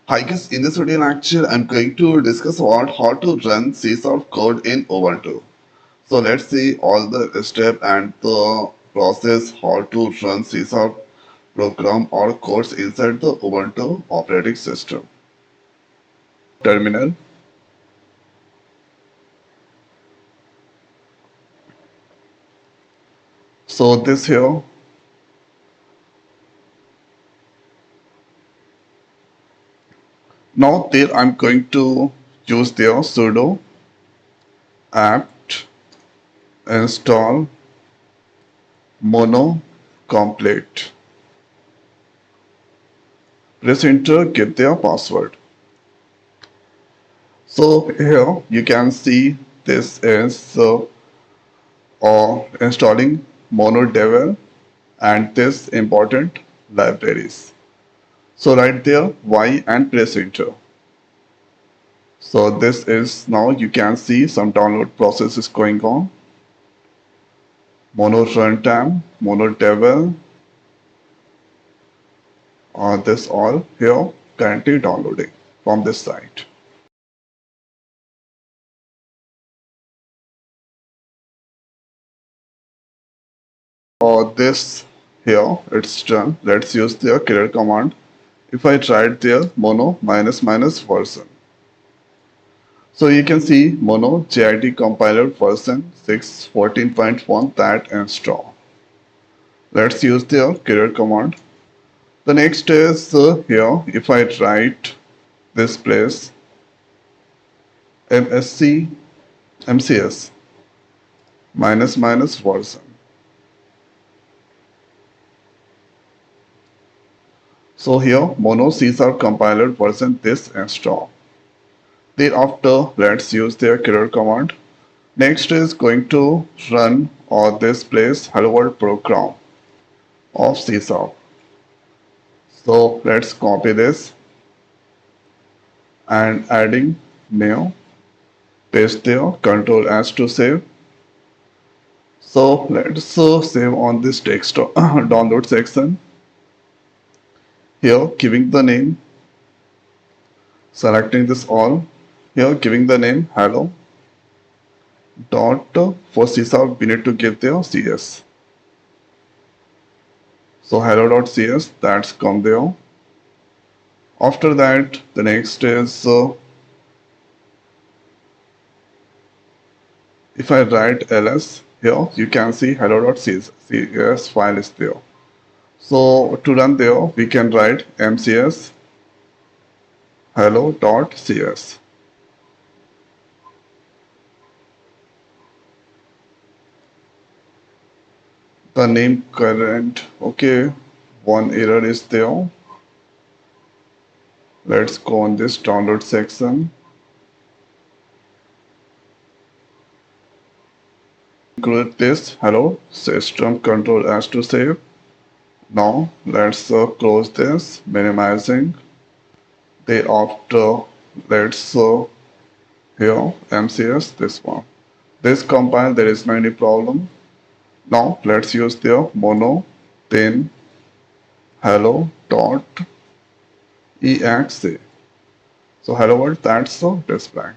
Hi guys, in this video lecture, I'm going to discuss about how to run C# code in Ubuntu. So let's see all the step and the process how to run C# program or codes inside the Ubuntu operating system. Terminal. So this here. Now there I'm going to use their sudo apt install mono complete. Press enter, give their password. So here you can see this is installing MonoDevel and this important libraries. So right there Y and press enter. So this is now you can see some download process is going on. Mono runtime, MonoDevel, this all here currently downloading from this site. This here it's done. Let's use the clear command. If I tried there mono minus minus version. So you can see mono JIT compiler version 6.14.1 that install. Let's use the clear command. The next is here if I write this place MCS minus minus version. So here mono C# compiler version this install. Thereafter let's use the clear command. Next is going to run or this place hello world program of C#. So let's copy this and adding new, paste there, Control S to save. So let's save on this text download section. Here giving the name, selecting this all. Here giving the name hello dot for C# we need to give there CS. So hello.cs that's come there. After that the next is if I write ls here you can see hello.cs file is there. So to run there we can write mcs hello.cs. The name current, okay, one error is there. Let's go on this download section. Include this hello system, Control S to save. Now let's close this, minimizing. Thereafter let's here MCS this one. This compile there is no any problem. Now let's use the mono then hello dot exe. So hello world that's the display.